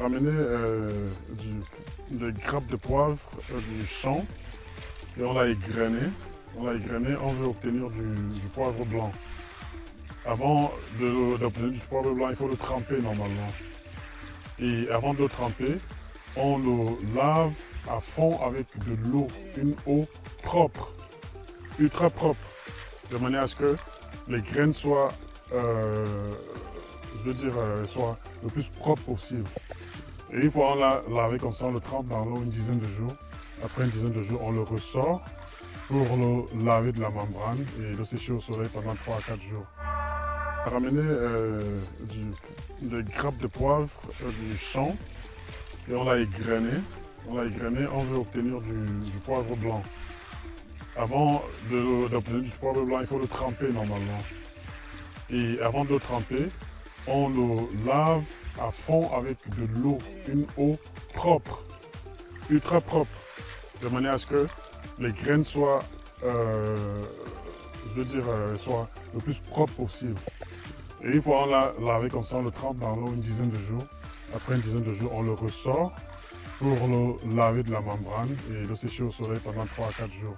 Ramener des grappes de poivre du champ et on l'a égrené. On veut obtenir du poivre blanc. Avant d'obtenir du poivre blanc, il faut le tremper normalement. Et avant de le tremper, on le lave à fond avec de l'eau, une eau propre, ultra propre, de manière à ce que les graines soient, soient le plus propre possible. Et une fois on l'a lavé comme ça, on le trempe dans l'eau une dizaine de jours. Après une dizaine de jours, on le ressort pour le laver de la membrane et le sécher au soleil pendant 3 à 4 jours. Ramener des grappes de poivre du champ et on l'a égrené. On veut obtenir du poivre blanc. Avant d'obtenir du poivre blanc, il faut le tremper normalement. Et avant de le tremper, on le lave à fond avec de l'eau, une eau propre, ultra propre, de manière à ce que les graines soient, soient le plus propre possible. Et une fois on l'a lavé comme ça, on le trempe dans l'eau une dizaine de jours. Après une dizaine de jours, on le ressort pour le laver de la membrane et le sécher au soleil pendant 3 à 4 jours.